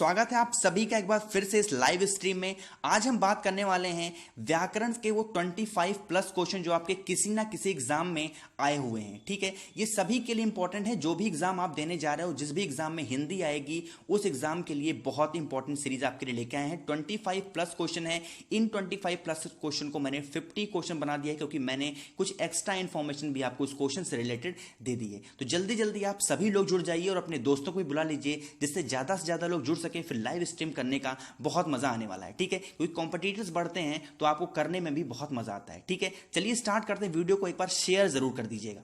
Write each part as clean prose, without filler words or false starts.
स्वागत है आप सभी का एक बार फिर से इस लाइव स्ट्रीम में। आज हम बात करने वाले हैं व्याकरण के वो 25 प्लस क्वेश्चन जो आपके किसी ना किसी एग्जाम में आए हुए हैं। ठीक है, ये सभी के लिए इंपॉर्टेंट है। जो भी एग्जाम आप देने जा रहे हो, जिस भी एग्जाम में हिंदी आएगी, उस एग्जाम के लिए बहुत इंपॉर्टेंट सीरीज आपके लिए लेके आए हैं। 25 प्लस क्वेश्चन है। इन 25 प्लस क्वेश्चन को मैंने 50 क्वेश्चन बना दिया है, क्योंकि मैंने कुछ एक्स्ट्रा इंफॉर्मेशन भी आपको उस क्वेश्चन से रिलेटेड दे दी है। तो जल्दी जल्दी आप सभी लोग जुड़ जाइए और अपने दोस्तों को भी बुला लीजिए, जिससे ज्यादा से ज्यादा लोग जुड़ सके। फिर लाइव स्ट्रीम करने का बहुत मजा आने वाला है। ठीक है, क्योंकि कॉम्पिटिटर्स बढ़ते हैं तो आपको करने में भी बहुत मजा आता है। ठीक है, चलिए स्टार्ट करते हैं। वीडियो को एक बार शेयर जरूर कर दीजिएगा।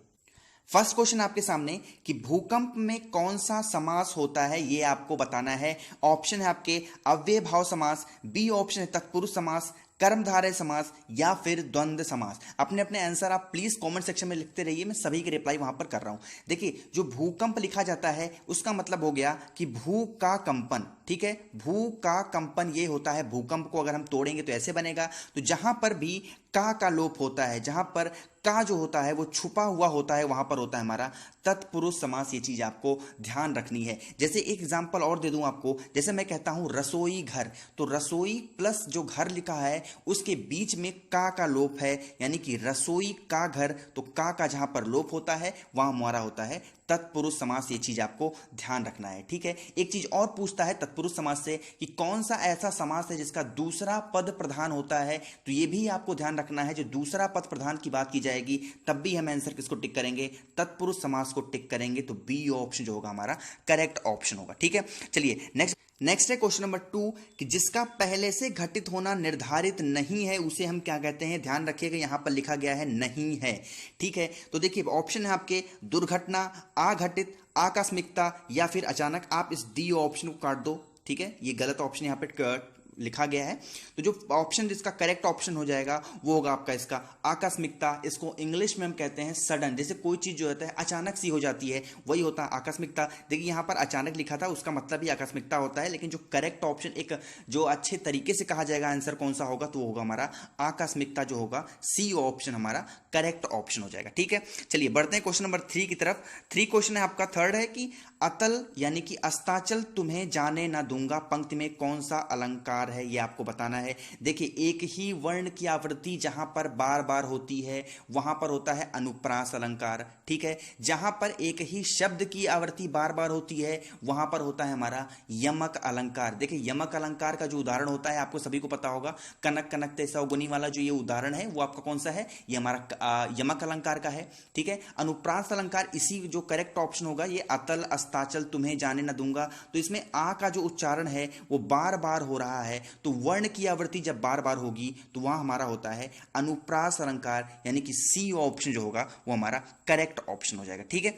फर्स्ट क्वेश्चन आपके सामने कि भूकंप में कौन सा समास होता है, ये आपको बताना है। ऑप्शन है आपके अव्यय भाव समास, बी ऑप्शन है तत्पुरुष समास, कर्मधारय समास या फिर द्वंद्व समास। अपने अपने आंसर आप प्लीज कमेंट सेक्शन में लिखते रहिए, मैं सभी के रिप्लाई वहां पर कर रहा हूं। देखिए, जो भूकंप लिखा जाता है उसका मतलब हो गया कि भू का कंपन। ठीक है, भू का कंपन ये होता है। भूकंप को अगर हम तोड़ेंगे तो ऐसे बनेगा। तो जहां पर भी का लोप होता है, जहां पर का जो होता है वो छुपा हुआ होता है, वहां पर होता है हमारा तत्पुरुष समास। ये चीज आपको ध्यान रखनी है। जैसे एक एग्जांपल और दे दूं आपको, जैसे मैं कहता हूं रसोई घर, तो रसोई प्लस जो घर लिखा है उसके बीच में का लोप है, यानी कि रसोई का घर। तो का जहां पर लोप होता है वहां हमारा होता है तत्पुरुष समास। ये चीज आपको ध्यान रखना है। ठीक है, एक चीज और पूछता है तत्पुरुष समास से कि कौन सा ऐसा समास है जिसका दूसरा पद प्रधान होता है। तो ये भी आपको ध्यान रखना है। जो दूसरा पद प्रधान की बात की जाएगी तब भी हम आंसर किसको टिक करेंगे, तत्पुरुष समास को टिक करेंगे। तो बी ऑप्शन जो होगा हमारा करेक्ट ऑप्शन होगा। ठीक है, चलिए नेक्स्ट है क्वेश्चन नंबर 2 कि जिसका पहले से घटित होना निर्धारित नहीं है उसे हम क्या कहते हैं। ध्यान रखिएगा, यहां पर लिखा गया है नहीं है। ठीक है, तो देखिए ऑप्शन है आपके दुर्घटना, अघटित, आकस्मिकता या फिर अचानक। आप इस डी ऑप्शन को काट दो। ठीक है, ये गलत ऑप्शन यहां पे लिखा गया है। तो जो ऑप्शन जिसका करेक्ट ऑप्शन हो जाएगा वो होगा आपका इसका आकस्मिकता। इसको इंग्लिश में हम कहते हैं सडन। जैसे कोई चीज जो होता है अचानक सी हो जाती है, वही होता है आकस्मिकता। देखिए यहां पर अचानक लिखा था, उसका मतलब भी आकस्मिकता होता है, लेकिन जो करेक्ट ऑप्शन एक जो अच्छे तरीके से कहा जाएगा आंसर कौन सा होगा, तो वो होगा हमारा आकस्मिकता जो होगा। सी ऑप्शन हमारा करेक्ट ऑप्शन हो जाएगा। ठीक है, चलिए बढ़ते हैं क्वेश्चन नंबर 3 की तरफ। 3 क्वेश्चन है आपका थर्ड है कि अतल यानी कि अस्ताचल तुम्हें जाने ना दूंगा पंक्ति में कौन सा अलंकार है, ये आपको बताना है। देखिए, एक ही वर्ण की आवृत्ति जहां पर बार बार होती है वहां पर होता है अनुप्रास अलंकार। ठीक है, जहां पर एक ही शब्द की आवृत्ति बार बार होती है वहां पर होता है हमारा यमक अलंकार। देखिए, यमक अलंकार का जो उदाहरण होता है आपको सभी को पता होगा, कनक कनकते सौगुनी वाला जो ये उदाहरण है वो आपका कौन सा है, ये हमारा यमक अलंकार का है। ठीक है, अनुप्रास अलंकार इसी जो करेक्ट ऑप्शन होगा ये अतल अस्ताचल तुम्हें जाने न दूंगा। तो इसमें आ का जो उच्चारण है वो बार बार हो रहा है, तो वर्ण की आवृत्ति जब बार बार होगी तो वहां हमारा होता है अनुप्रास अलंकार, यानी कि सी ऑप्शन जो होगा वो हमारा करेक्ट ऑप्शन हो जाएगा। ठीक है,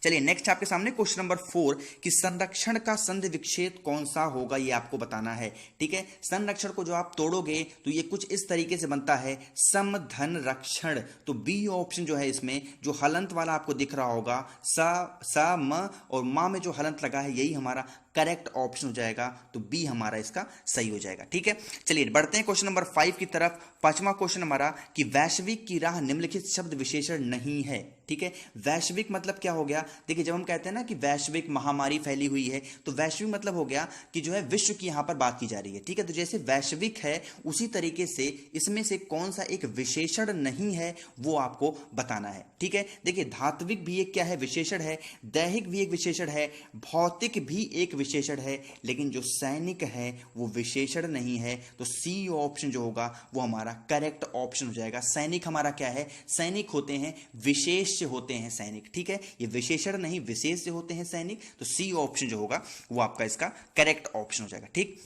चलिए नेक्स्ट आपके सामने क्वेश्चन नंबर 4 कि संरक्षण का संधि विच्छेद कौन सा होगा, ये आपको बताना है। ठीक है, संरक्षण को जो आप तोड़ोगे तो ये कुछ इस तरीके से बनता है समधन रक्षण। तो बी ऑप्शन जो है इसमें जो हलंत वाला आपको दिख रहा होगा सा म और मा में जो हलंत लगा है यही हमारा करेक्ट ऑप्शन हो जाएगा। तो बी हमारा इसका सही हो जाएगा। ठीक है, चलिए बढ़ते हैं क्वेश्चन नंबर 5 की तरफ। 5वां क्वेश्चन हमारा कि वैश्विक की राह निम्नलिखित शब्द विशेषण नहीं है। ठीक है, वैश्विक मतलब क्या हो गया। देखिए, जब हम कहते हैं ना कि वैश्विक महामारी फैली हुई है, तो वैश्विक मतलब हो गया कि जो है विश्व की यहां पर बात की जा रही है। ठीक है, तो जैसे वैश्विक है उसी तरीके से इसमें से कौन सा एक विशेषण नहीं है वो आपको बताना है। ठीक है, देखिए धात्विक भी एक क्या है, विशेषण है। दैहिक भी एक विशेषण है। भौतिक भी एक विशेषण है, लेकिन जो सैनिक है वो विशेषण नहीं है। तो सी ऑप्शन जो होगा वो हमारा करेक्ट ऑप्शन हो जाएगा। सैनिक हमारा क्या है, सैनिक होते हैं विशेष से होते हैं सैनिक। ठीक है, ये विशेषण नहीं विशेष से होते हैं सैनिक। तो सी ऑप्शन जो होगा वो आपका इसका करेक्ट ऑप्शन हो जाएगा। ठीक,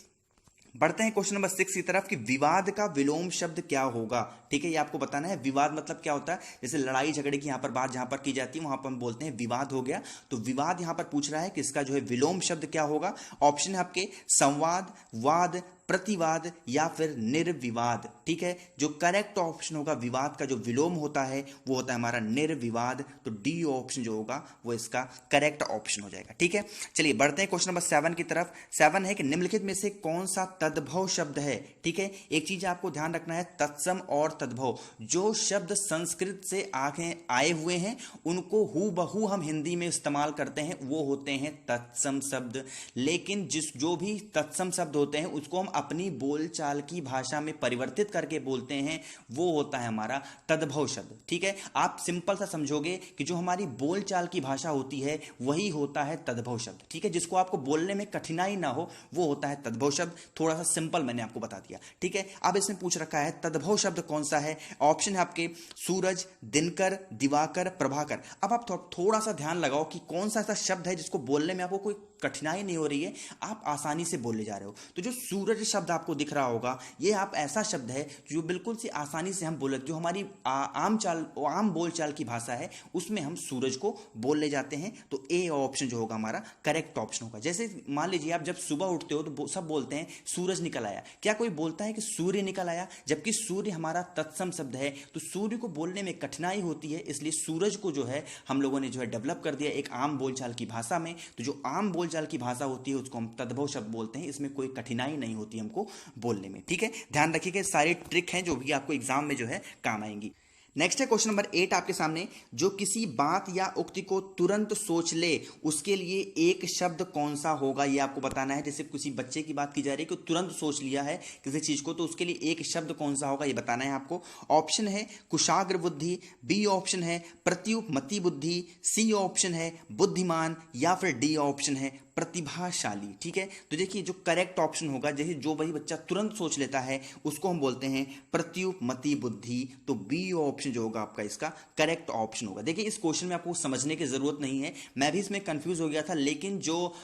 बढ़ते हैं क्वेश्चन नंबर 6 की तरफ कि विवाद का विलोम शब्द क्या होगा। ठीक है, ये आपको बताना है। विवाद मतलब क्या होता है, जैसे लड़ाई झगड़े की यहां पर बात जहां पर की जाती है वहां पर हम बोलते हैं विवाद हो गया। तो विवाद यहां पर पूछ रहा है कि इसका जो है विलोम शब्द क्या होगा। ऑप्शन है आपके संवाद, वाद, प्रतिवाद या फिर निर्विवाद। ठीक है, जो करेक्ट ऑप्शन होगा, विवाद का जो विलोम होता है वो होता है हमारा निर्विवाद। तो डी ऑप्शन जो होगा वो इसका करेक्ट ऑप्शन हो जाएगा। ठीक है, चलिए बढ़ते हैं क्वेश्चन नंबर 7 की तरफ। 7 है कि निम्नलिखित में से कौन सा तद्भव शब्द है। ठीक है, एक चीज आपको ध्यान रखना है, तत्सम और तद्भव, जो शब्द संस्कृत से आए हुए हैं उनको हूबहू हम हिंदी में इस्तेमाल करते हैं, वो होते हैं तत्सम शब्द। लेकिन जो भी तत्सम शब्द होते हैं उसको हम अपनी बोलचाल की भाषा में परिवर्तित करके बोलते हैं, वो होता है हमारा तद्भव शब्द। ठीक है, आप सिंपल सा समझोगे कि जो हमारी बोलचाल की भाषा होती है वही होता है तद्भव शब्द। ठीक है, जिसको आपको बोलने में कठिनाई ना हो वो होता है तद्भव शब्द। थोड़ा सा सिंपल मैंने आपको बता दिया। ठीक है, अब इसमें पूछ रखा है तद्भव शब्द कौन सा है। ऑप्शन है आपके सूरज, दिनकर, दिवाकर, प्रभाकर। अब आप थोड़ा सा ध्यान लगाओ कि कौन सा ऐसा शब्द है जिसको बोलने में आपको कोई कठिनाई नहीं हो रही है, आप आसानी से बोलने जा रहे हो। तो जो सूरज शब्द आपको दिख रहा होगा ये आप ऐसा शब्द है जो बिल्कुल सी आसानी से हम बोले, जो हमारी आम बोलचाल की भाषा है उसमें हम सूरज को बोल ले जाते हैं। तो ए ऑप्शन जो होगा हमारा करेक्ट ऑप्शन होगा। जैसे मान लीजिए आप जब सुबह उठते हो तो सब बोलते हैं सूरज निकल आया। क्या कोई बोलता है कि सूर्य निकल आया? जबकि सूर्य हमारा तत्सम शब्द है, तो सूर्य को बोलने में कठिनाई होती है, इसलिए सूरज को जो है हम लोगों ने जो है डेवलप कर दिया एक आम बोलचाल की भाषा में। तो जो आम बोलचाल की भाषा होती है उसको हम तद्भव शब्द बोलते हैं, इसमें कोई कठिनाई नहीं होती हमको बोलने में। ठीक है, ध्यान रखिएगा, सारे ट्रिक हैं जो भी आपको एग्जाम में जो है काम आएंगी। नेक्स्ट है क्वेश्चन नंबर 8 आपके सामने। जो किसी बात या उक्ति को तुरंत सोच ले उसके लिए एक शब्द कौन सा होगा, ये आपको बताना है। जैसे किसी बच्चे की बात की जा रही है कि तुरंत सोच लिया है किसी चीज को, तो उसके लिए एक शब्द कौन सा होगा ये बताना है आपको। ऑप्शन है कुशाग्र बुद्धि, बी ऑप्शन है प्रत्युपमति बुद्धि, सी ऑप्शन है बुद्धिमान, या फिर डी ऑप्शन है प्रतिभाशाली। ठीक है, तो देखिए जो करेक्ट ऑप्शन होगा, जैसे जो वही बच्चा तुरंत सोच लेता है उसको हम बोलते हैं प्रत्युपमति बुद्धि। तो बी ऑप्शन जो होगा आपका इसका करेक्ट ऑप्शन होगा। देखिए इस क्वेश्चन में आपको समझने की जरूरत नहीं है, मैं भी इसमें कंफ्यूज हो गया था, लेकिन जो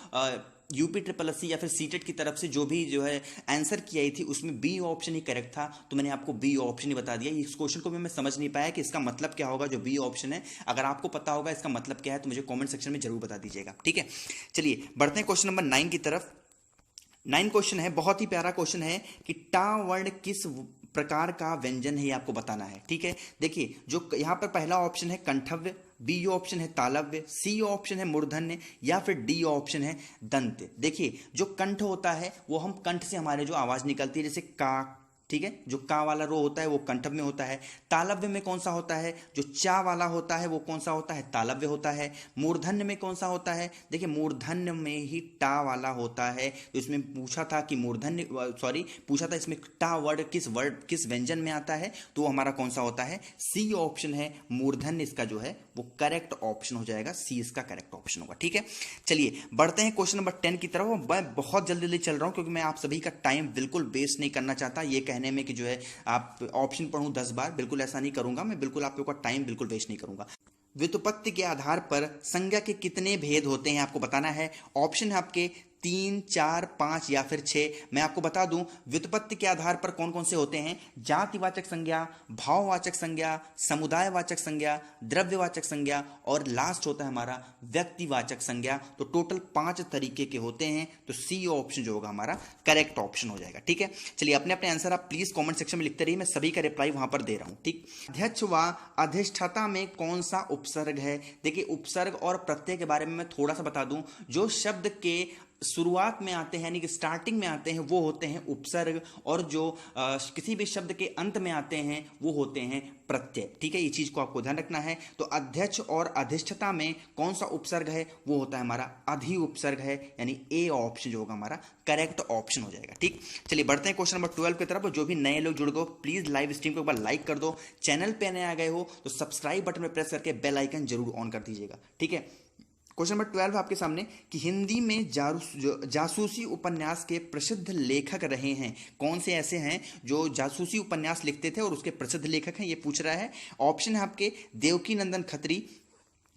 यूपी ट्रिपल एससी या फिर सीटेट की तरफ से जो भी जो है आंसर की आई थी उसमें बी ऑप्शन ही करेक्ट था, तो मैंने आपको बी ऑप्शन ही बता दिया। इस क्वेश्चन को भी मैं समझ नहीं पाया कि इसका मतलब क्या होगा जो बी ऑप्शन है। अगर आपको पता होगा इसका मतलब क्या है तो मुझे कमेंट सेक्शन में जरूर बता दीजिएगा। ठीक है, चलिए बढ़ते हैं क्वेश्चन नंबर 9 की तरफ। 9 क्वेश्चन है, बहुत ही प्यारा क्वेश्चन है कि टा वर्ण किस प्रकार का व्यंजन है ये आपको बताना है। ठीक है, देखिए जो यहां पर पहला ऑप्शन है कंठव्य, बी ऑप्शन है तालव्य, सी ऑप्शन है मूर्धन्य, या फिर डी ऑप्शन है दंत। देखिए जो कंठ होता है वो हम कंठ से हमारे जो आवाज निकलती है जैसे का, ठीक है, जो का वाला रो होता है वो कंठव्य में होता है। तालव्य में कौन सा होता है, जो चा वाला होता है वो कौन सा होता है, तालव्य होता है। मूर्धन्य में कौन सा होता है, देखिए मूर्धन्य में ही टा वाला होता है। तो इसमें पूछा था कि मूर्धन्य पूछा था इसमें टा वर्ड किस व्यंजन में आता है, तो हमारा कौन सा होता है, सी ऑप्शन है मूर्धन्य इसका जो है वो करेक्ट ऑप्शन हो जाएगा, सी इसका करेक्ट ऑप्शन होगा। ठीक है, चलिए बढ़ते हैं क्वेश्चन नंबर 10 की तरफ। मैं बहुत जल्दी जल्दी चल रहा हूं क्योंकि मैं आप सभी का टाइम बिल्कुल वेस्ट नहीं करना चाहता, ये कहने में कि जो है आप ऑप्शन पढ़ूं 10 बार, बिल्कुल ऐसा नहीं करूंगा मैं, बिल्कुल आप लोगों का टाइम बिल्कुल वेस्ट नहीं करूंगा। व्युत्पत्ति के आधार पर संज्ञा के कितने भेद होते हैं आपको बताना है। ऑप्शन है आपके 3, 4, 5 या फिर 6। मैं आपको बता दूं व्युत्पत्ति के आधार पर कौन कौन से होते हैं। जातिवाचक संज्ञा, भाववाचक संज्ञा, समुदायवाचक संज्ञा, द्रव्यवाचक संज्ञा, और लास्ट होता है हमारा व्यक्तिवाचक संज्ञा। तो टोटल 5 तरीके के होते हैं, तो सी ऑप्शन जो होगा हमारा करेक्ट ऑप्शन हो जाएगा। ठीक है, चलिए अपने अपने आंसर आप प्लीज कॉमेंट सेक्शन में लिखते रहिए, मैं सभी का रिप्लाई वहां पर दे रहा हूं। ठीक, अध्यक्ष व अधिष्ठाता में कौन सा उपसर्ग है। देखिए उपसर्ग और प्रत्यय के बारे में मैं थोड़ा सा बता दूं, जो शब्द के शुरुआत में आते हैं यानी कि स्टार्टिंग में आते हैं वो होते हैं उपसर्ग, और जो किसी भी शब्द के अंत में आते हैं वो होते हैं प्रत्यय। ठीक है, ये चीज को आपको ध्यान रखना है। तो अध्यक्ष और अधिष्ठता में कौन सा उपसर्ग है, वो होता है हमारा अधि उपसर्ग है, यानी ए ऑप्शन जो होगा हमारा करेक्ट ऑप्शन हो जाएगा। ठीक, चलिए बढ़ते हैं क्वेश्चन नंबर 12 की तरफ। जो भी नए लोग जुड़ गए प्लीज लाइव स्ट्रीम को एक बार लाइक कर दो, चैनल पे नए आ गए हो तो सब्सक्राइब बटन में प्रेस करके बेल आइकन जरूर ऑन कर दीजिएगा। ठीक है, क्वेश्चन नंबर 12 आपके सामने कि हिंदी में जासूसी उपन्यास के प्रसिद्ध लेखक रहे हैं। कौन से ऐसे हैं जो जासूसी उपन्यास लिखते थे और उसके प्रसिद्ध लेखक हैं, ये पूछ रहा है। ऑप्शन है आपके देवकी नंदन खत्री,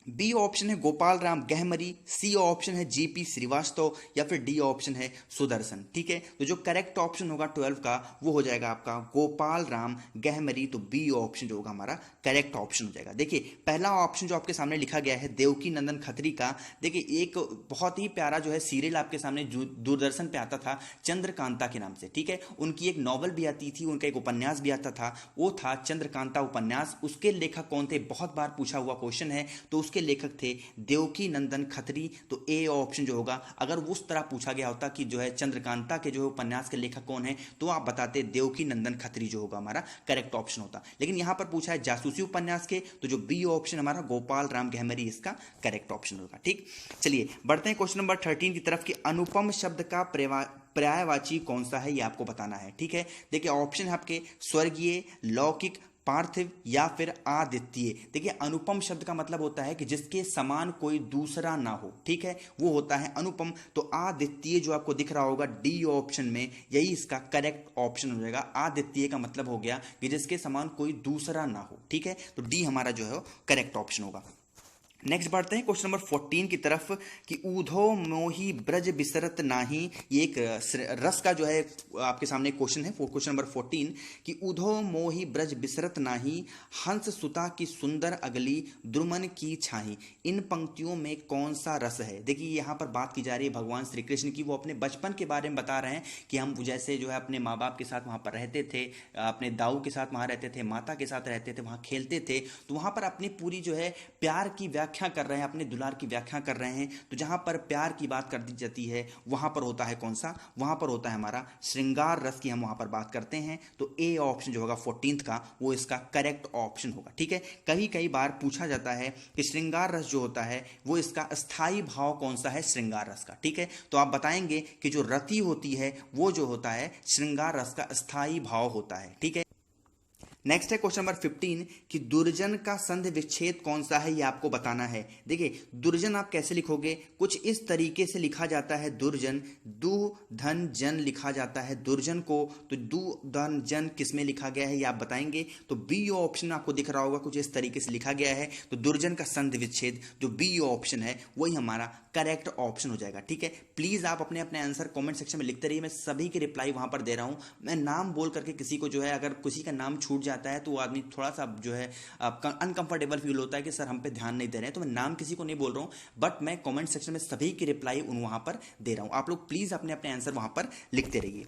बी ऑप्शन है गोपाल राम गहमरी, सी ऑप्शन है जीपी श्रीवास्तव, या फिर डी ऑप्शन है सुदर्शन। ठीक है, तो जो करेक्ट ऑप्शन होगा 12 का वो हो जाएगा आपका गोपाल राम गहमरी। तो बी ऑप्शन जो होगा हमारा करेक्ट ऑप्शन हो जाएगा। देखिए पहला ऑप्शन जो आपके सामने लिखा गया है देवकी नंदन खत्री का, देखिए एक बहुत ही प्यारा जो है सीरियल आपके सामने दूरदर्शन पे आता था चंद्रकांता के नाम से। ठीक है, उनकी एक नॉवल भी आती थी, उनका एक उपन्यास भी आता था, वो था चंद्रकांता उपन्यास। उसके लेखक कौन थे, बहुत बार पूछा हुआ क्वेश्चन है। तो उसके लेखक थे देवकी नंदन खत्री। तो ए ऑप्शन जो होगा, अगर उस तरह पूछा गया होता कि जो है चंद्रकांता के जो है उपन्यास के लेखक कौन है, तो आप बताते देवकी नंदन खत्री जो होगा हमारा करेक्ट ऑप्शन होता। लेकिन यहां पर पूछा है जासूसी उपन्यास के, तो जो बी ऑप्शन हमारा गोपाल राम गहमरी इसका करेक्ट ऑप्शन होगा। ठीक, चलिए बढ़ते हैं क्वेश्चन नंबर 13 की तरफ कि अनुपम शब्द का पर्यायवाची कौन सा है, ये आपको बताना है। ठीक है, देखिए ऑप्शन है आपके स्वर्गीय, लौकिक, पार्थिव या फिर आदित्य। देखिए अनुपम शब्द का मतलब होता है कि जिसके समान कोई दूसरा ना हो। ठीक है, वो होता है अनुपम। तो आदित्य जो आपको दिख रहा होगा डी ऑप्शन में, यही इसका करेक्ट ऑप्शन हो जाएगा। आदित्य का मतलब हो गया कि जिसके समान कोई दूसरा ना हो। ठीक है, तो डी हमारा जो है करेक्ट ऑप्शन होगा। नेक्स्ट बढ़ते हैं क्वेश्चन नंबर 14 की तरफ कि ऊधो मोही ब्रज बिसरत नाही। ये एक रस का जो है आपके सामने क्वेश्चन है, क्वेश्चन नंबर 14 कि ऊधो मोही ब्रज बिसरत नाही, हंस सुता की सुंदर अगली, द्रुमन की छाही। इन पंक्तियों में कौन सा रस है। देखिए यहाँ पर बात की जा रही है भगवान श्री कृष्ण की। वो अपने बचपन के बारे में बता रहे हैं कि हम जैसे जो है अपने माँ बाप के साथ वहाँ पर रहते थे, अपने दाऊ के साथ वहाँ रहते थे, माता के साथ रहते थे, वहाँ खेलते थे। तो वहाँ पर अपनी पूरी जो है प्यार की व्याख्या कर रहे हैं, अपने दुलार की व्याख्या कर रहे हैं। तो जहां पर प्यार की बात कर दी जाती है वहां पर होता है कौन सा, वहां पर होता है हमारा श्रृंगार रस की हम वहां पर बात करते हैं। तो ए ऑप्शन जो होगा 14 का वो इसका करेक्ट ऑप्शन होगा। ठीक है, कई बार पूछा जाता है कि श्रृंगार रस जो होता है वो इसका स्थायी भाव कौन सा है श्रृंगार रस का। ठीक है, तो आप बताएंगे कि जो रति होती है वो जो होता है श्रृंगार रस का स्थायी भाव होता है। ठीक है, नेक्स्ट है क्वेश्चन नंबर 15 कि दुर्जन का संधि विच्छेद कौन सा है, ये आपको बताना है। देखिए दुर्जन आप कैसे लिखोगे, कुछ इस तरीके से लिखा जाता है दुर्जन, दु धन जन लिखा जाता है दुर्जन को। तो दु धन जन किस में लिखा गया है ये आप बताएंगे। तो बी ऑप्शन आपको दिख रहा होगा, कुछ इस तरीके से लिखा गया है। तो दुर्जन का संधि विच्छेद जो बी ऑप्शन है वही हमारा करेक्ट ऑप्शन हो जाएगा। ठीक है, प्लीज आप अपने अपने आंसर कमेंट सेक्शन में लिखते रहिए, मैं सभी के रिप्लाई वहां पर दे रहा हूं। मैं नाम बोल करके किसी को जो है अगर किसी का नाम छूट जाता है तो वो आदमी थोड़ा सा जो है अनकंफर्टेबल फील होता है कि सर हम पे ध्यान नहीं दे रहे हैं। तो मैं नाम किसी को नहीं बोल रहा हूं, बट मैं कमेंट सेक्शन में सभी की रिप्लाई वहां पर दे रहा हूं। आप लोग प्लीज अपने अपने आंसर वहां पर लिखते रहिए।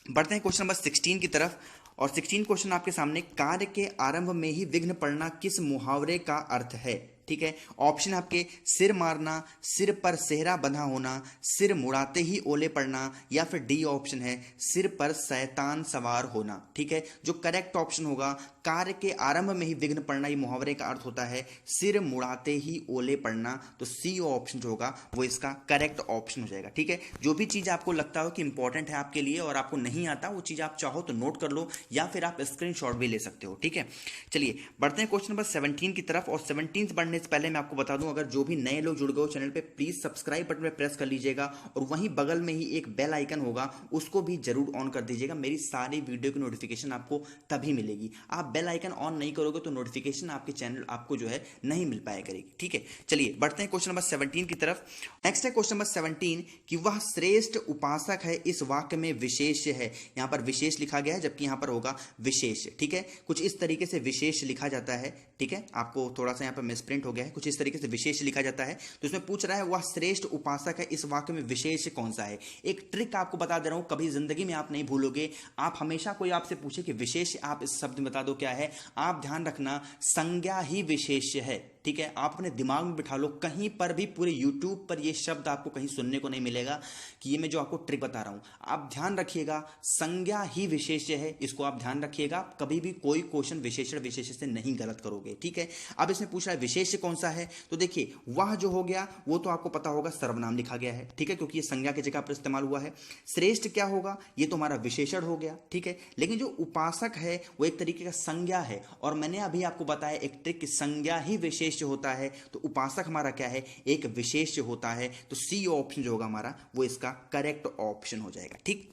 बढ़ते हैं क्वेश्चन नंबर 16 की तरफ, और 16 क्वेश्चन आपके सामने, कार्य के आरंभ में ही विघ्न पड़ना किस मुहावरे का अर्थ है। ठीक है, ऑप्शन आपके सिर मारना, सिर पर सेहरा बंधा होना, सिर मुड़ाते ही ओले पड़ना, या फिर डी ऑप्शन है सिर पर शैतान सवार होना। ठीक है, जो करेक्ट ऑप्शन होगा कार्य के आरंभ में ही विघ्न पड़ना, ये मुहावरे का अर्थ होता है सिर मुड़ाते ही ओले पड़ना। तो सी ऑप्शन जो होगा वो इसका करेक्ट ऑप्शन हो जाएगा। ठीक है, जो भी चीज आपको लगता हो कि इंपॉर्टेंट है आपके लिए और आपको नहीं आता वो चीज आप चाहो तो नोट कर लो, या फिर आप स्क्रीनशॉट भी ले सकते हो। ठीक है, चलिए बढ़ते हैं क्वेश्चन नंबर 17 की तरफ। और 17 बढ़ने से पहले मैं आपको बता दूं, अगर जो भी नए लोग जुड़ गए हो चैनल पे, प्लीज सब्सक्राइब बटन पे प्रेस कर लीजिएगा, और वहीं बगल में ही एक बेल आइकन होगा उसको भी जरूर ऑन कर दीजिएगा। मेरी सारी वीडियो की नोटिफिकेशन आपको तभी मिलेगी। आप बेल आइकन ऑन नहीं करोगे तो नोटिफिकेशन आपके चैनल आपको जो है नहीं मिल पाया करेगी। ठीक है, चलिए बढ़ते हैं क्वेश्चन नंबर 17 की तरफ। नेक्स्ट है क्वेश्चन नंबर 17 कि वह श्रेष्ठ उपासक है, इस वाक्य में विशेष है। यहां पर विशेष लिखा गया है जबकि यहां पर होगा विशेष। ठीक है, कुछ इस तरीके से विशेष लिखा जाता है। ठीक है, आपको थोड़ा सा यहां पर मिसप्रिंट हो गया है, कुछ इस तरीके से विशेष लिखा जाता है। तो इसमें पूछ रहा है वह श्रेष्ठ उपासक है, इस वाक्य में विशेष कौन सा है। एक ट्रिक आपको बता दे रहा हूं, कभी जिंदगी में आप नहीं भूलोगे। आप हमेशा कोई आपसे पूछे कि विशेष, आप इस शब्द में बता दो क्या है, आप ध्यान रखना संज्ञा ही विशेष है। ठीक है, आप अपने दिमाग में बिठा लो, कहीं पर भी पूरे यूट्यूब पर यह शब्द आपको कहीं सुनने को नहीं मिलेगा कि ये मैं जो आपको ट्रिक बता रहा हूं। आप ध्यान रखिएगा, संज्ञा ही विशेष्य है, इसको आप ध्यान रखिएगा। कभी भी कोई क्वेश्चन विशेषण विशेष्य से नहीं गलत करोगे। ठीक है, अब इसमें पूछ रहा है विशेष्य कौन सा है, तो देखिए वह जो हो गया वो तो आपको पता होगा सर्वनाम लिखा गया है। ठीक है, क्योंकि ये संज्ञा की जगह पर इस्तेमाल हुआ है। श्रेष्ठ क्या होगा, ये तो हमारा विशेषण हो गया। ठीक है, लेकिन जो उपासक है वो एक तरीके का संज्ञा है, और मैंने अभी आपको बताया एक ट्रिक कि संज्ञा ही विशेष्य होता है। तो उपासक हमारा क्या है, एक विशेष्य होता है। तो सी ऑप्शन जो होगा हमारा वो इसका करेक्ट ऑप्शन हो जाएगा। ठीक,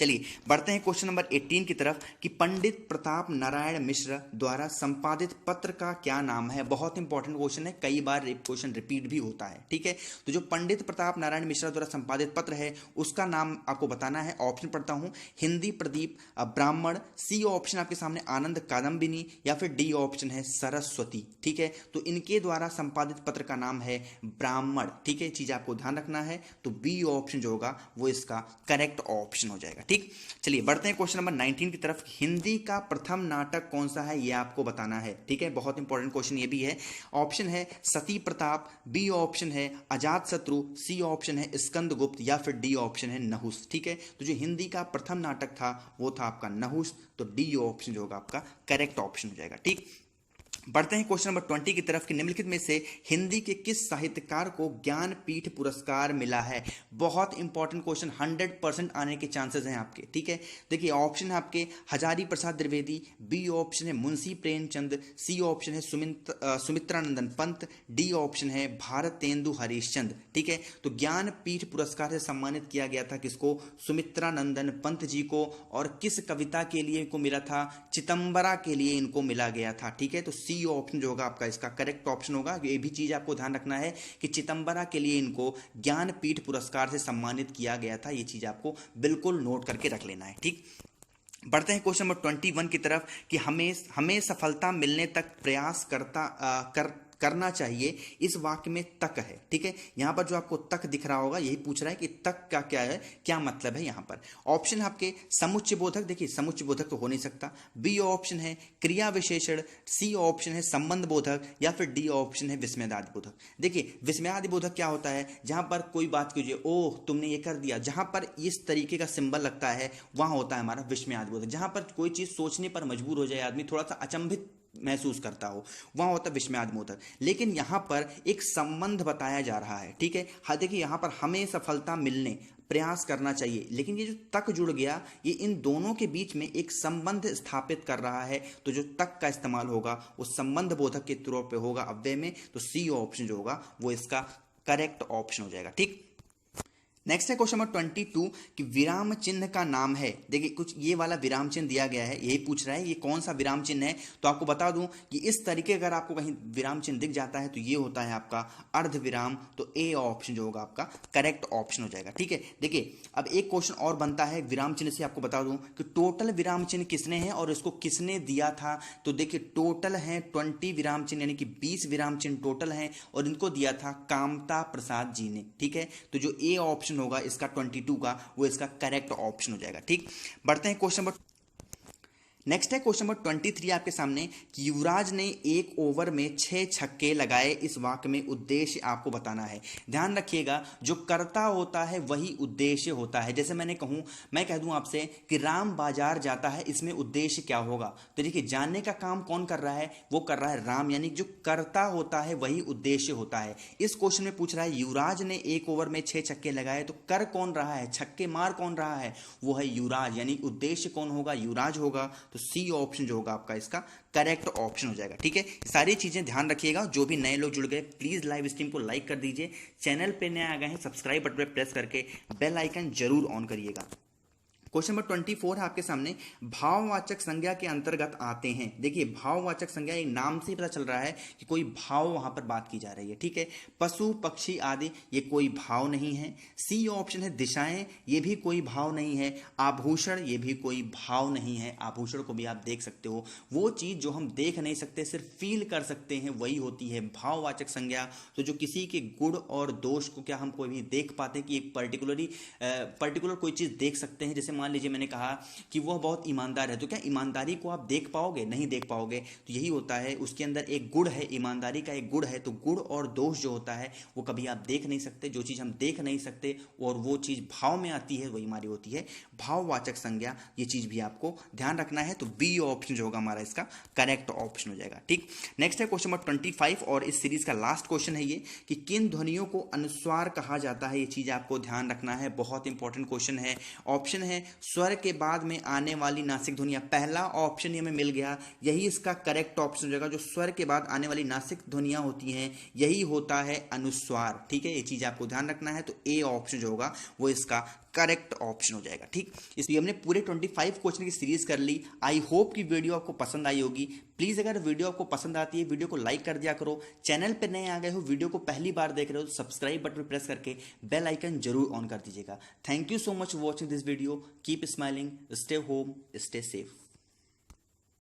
चलिए बढ़ते हैं क्वेश्चन नंबर 18 की तरफ कि पंडित प्रताप नारायण मिश्र द्वारा संपादित पत्र का क्या नाम है। बहुत इंपॉर्टेंट क्वेश्चन है, कई बार क्वेश्चन रिपीट भी होता है, ठीक है। तो जो पंडित प्रताप नारायण मिश्र द्वारा संपादित पत्र है उसका नाम आपको बताना है। ऑप्शन पढ़ता हूं, हिंदी प्रदीप, ब्राह्मण, सी ऑप्शन आपके सामने आनंद कादम्बिनी, या फिर डी ऑप्शन है सरस्वती, ठीक है। तो इनके द्वारा संपादित पत्र का नाम है ब्राह्मण, ठीक है। चीज आपको ध्यान रखना है। तो बी ऑप्शन जो होगा वो इसका करेक्ट ऑप्शन हो जाएगा, ठीक। चलिए बढ़ते हैं क्वेश्चन नंबर 19 की तरफ। हिंदी का प्रथम नाटक कौन सा है ये आपको बताना है, ठीक है। बहुत इंपॉर्टेंट क्वेश्चन ये भी है। ऑप्शन है सती प्रताप, बी ऑप्शन है अजात शत्रु, सी ऑप्शन है स्कंदगुप्त, या फिर डी ऑप्शन है नहुस, ठीक है। तो जो हिंदी का प्रथम नाटक था वो था आपका नहुस। तो डी ऑप्शन जो होगा आपका करेक्ट ऑप्शन हो जाएगा, ठीक। बढ़ते हैं क्वेश्चन नंबर 20 की तरफ कि निम्नलिखित में से हिंदी के किस साहित्यकार को ज्ञानपीठ पुरस्कार मिला है। बहुत इंपॉर्टेंट क्वेश्चन, 100% आने के चांसेस हैं आपके, ठीक है। देखिए ऑप्शन है आपके हजारी प्रसाद द्विवेदी, बी ऑप्शन है मुंशी प्रेमचंद, सी ऑप्शन है सुमित्रानंदन पंत, डी ऑप्शन है भारतेंदु हरिश्चंद्र, ठीक है। तो ज्ञानपीठ पुरस्कार से सम्मानित किया गया था किसको, सुमित्रानंदन पंत जी को। और किस कविता के लिए इनको मिला था, चितंबरा के लिए इनको मिला गया था, ठीक है। तो सी ऑप्शन जो होगा आपका इसका करेक्ट ऑप्शन होगा। ये भी चीज आपको ध्यान रखना है कि चितंबरा के लिए इनको ज्ञानपीठ पुरस्कार से सम्मानित किया गया था। ये चीज आपको बिल्कुल नोट करके रख लेना है, ठीक। बढ़ते हैं क्वेश्चन नंबर 21 की तरफ कि हमें सफलता मिलने तक प्रयास करना चाहिए। इस वाक्य में तक है, ठीक है। यहां पर जो आपको तक दिख रहा होगा यही पूछ रहा है कि तक का क्या है, क्या मतलब है यहां पर। ऑप्शन आपके समुच्चय बोधक, देखिए समुच्चय बोधक तो हो नहीं सकता, बी ऑप्शन है क्रिया विशेषण, सी ऑप्शन है संबंध बोधक, या फिर डी ऑप्शन है विस्मयादि बोधक। देखिए विस्मयादि बोधक क्या होता है, जहां पर कोई बात कीजिए, ओह तुमने ये कर दिया, जहां पर इस तरीके का सिंबल लगता है वहां होता है हमारा विस्मयादि बोधक। जहां पर कोई चीज सोचने पर मजबूर हो जाए आदमी, थोड़ा सा अचंभित महसूस करता हो, वहां होता है विस्मयादि बोधक। लेकिन यहां पर एक संबंध बताया जा रहा है, ठीक है। हाँ देखिए यहां पर हमें सफलता मिलने प्रयास करना चाहिए, लेकिन ये जो तक जुड़ गया ये इन दोनों के बीच में एक संबंध स्थापित कर रहा है। तो जो तक का इस्तेमाल होगा वो संबंध बोधक के तौर पे होगा अव्यय में। तो सी ऑप्शन जो होगा वो इसका करेक्ट ऑप्शन हो जाएगा, ठीक। नेक्स्ट है क्वेश्चन नंबर 22 कि विराम चिन्ह का नाम है। देखिए कुछ ये वाला विराम चिन्ह दिया गया है, यही पूछ रहा है ये कौन सा विराम चिन्ह है। तो आपको बता दूं कि इस तरीके अगर आपको कहीं विराम चिन्ह दिख जाता है तो ये होता है आपका अर्ध विराम। तो ए ऑप्शन जो होगा आपका करेक्ट ऑप्शन हो जाएगा, ठीक है। देखिए अब एक क्वेश्चन और बनता है विराम चिन्ह से, आपको बता दूं कि टोटल विराम चिन्ह किसने है और इसको किसने दिया था। तो देखिए टोटल है 20 विराम चिन्ह, यानी कि 20 विराम चिन्ह टोटल है, और इनको दिया था कामता प्रसाद जी ने, ठीक है। तो जो ए ऑप्शन होगा इसका 22 का वो इसका करेक्ट ऑप्शन हो जाएगा, ठीक। बढ़ते हैं क्वेश्चन नंबर नेक्स्ट है क्वेश्चन नंबर 23 आपके सामने कि युवराज ने एक ओवर में 6 छक्के लगाए। इस वाक्य में उद्देश्य आपको बताना है। ध्यान रखिएगा जो कर्ता होता है वही उद्देश्य होता है। जैसे मैं कह दूं आपसे कि राम बाजार जाता है, इसमें उद्देश्य क्या होगा। तो देखिए जानने का काम कौन कर रहा है, वो कर रहा है राम, यानी जो कर्ता होता है वही उद्देश्य होता है। इस क्वेश्चन में पूछ रहा है युवराज ने एक ओवर में 6 छक्के लगाए, तो कर कौन रहा है, छक्के मार कौन रहा है, वो है युवराज, यानी उद्देश्य कौन होगा, युवराज होगा। तो सी ऑप्शन जो होगा आपका इसका करेक्ट ऑप्शन हो जाएगा, ठीक है। सारी चीजें ध्यान रखिएगा। जो भी नए लोग जुड़ गए प्लीज लाइव स्ट्रीम को लाइक कर दीजिए, चैनल पे नए आ गए हैं सब्सक्राइब बटन पर प्रेस करके बेल आइकन जरूर ऑन करिएगा। क्वेश्चन नंबर 24 है आपके सामने, भाववाचक संज्ञा के अंतर्गत आते हैं। देखिए भाववाचक संज्ञा एक नाम से ही पता चल रहा है कि कोई भाव वहां पर बात की जा रही है, ठीक है। पशु पक्षी आदि ये कोई भाव नहीं है। सी ऑप्शन है दिशाएं, ये भी कोई भाव नहीं है। आभूषण ये भी कोई भाव नहीं है। आभूषण को भी आप देख सकते हो, वो चीज जो हम देख नहीं सकते सिर्फ फील कर सकते हैं वही होती है भाववाचक संज्ञा। तो जो किसी के गुण और दोष को क्या हम कोई भी देख पाते हैं कि एक पर्टिकुलर कोई चीज देख सकते हैं। जैसे मान लीजिए मैंने कहा कि वह बहुत ईमानदार है, तो क्या ईमानदारी को आप देख पाओगे, नहीं देख पाओगे। तो यही होता है, उसके अंदर एक गुण है, ईमानदारी का एक गुण है। तो गुण और दोष जो होता है वो कभी आप देख नहीं सकते। जो चीज हम देख नहीं सकते और वो चीज भाव में आती है वही हमारी होती है भाववाचक संज्ञा। ये चीज भी आपको ध्यान रखना है। तो बी ऑप्शन जो होगा हमारा इसका करेक्ट ऑप्शन हो जाएगा, ठीक। नेक्स्ट है क्वेश्चन नंबर 25 और इस सीरीज का लास्ट क्वेश्चन है ये कि किन ध्वनियों को अनुस्वार कहा जाता है। ये चीज आपको ध्यान रखना है, बहुत इंपॉर्टेंट क्वेश्चन है। ऑप्शन है स्वर के बाद में आने वाली नासिक ध्वनियां। पहला ऑप्शन हमें मिल गया, यही इसका करेक्ट ऑप्शन हो जाएगा। जो स्वर के बाद आने वाली नासिक ध्वनियां होती हैं यही होता है अनुस्वार, ठीक है। ये चीज आपको ध्यान रखना है। तो ए ऑप्शन जो होगा वो इसका करेक्ट ऑप्शन हो जाएगा। ठीक, इसलिए हमने पूरे 25 क्वेश्चन की सीरीज कर ली। आई होप कि वीडियो आपको पसंद आई होगी। प्लीज अगर वीडियो आपको पसंद आती है वीडियो को लाइक कर दिया करो। चैनल पर नए आ गए हो, वीडियो को पहली बार देख रहे हो तो सब्सक्राइब बटन प्रेस करके बेल आइकन जरूर ऑन कर दीजिएगा। Thank you so much for watching this video. Keep smiling, stay home, stay safe.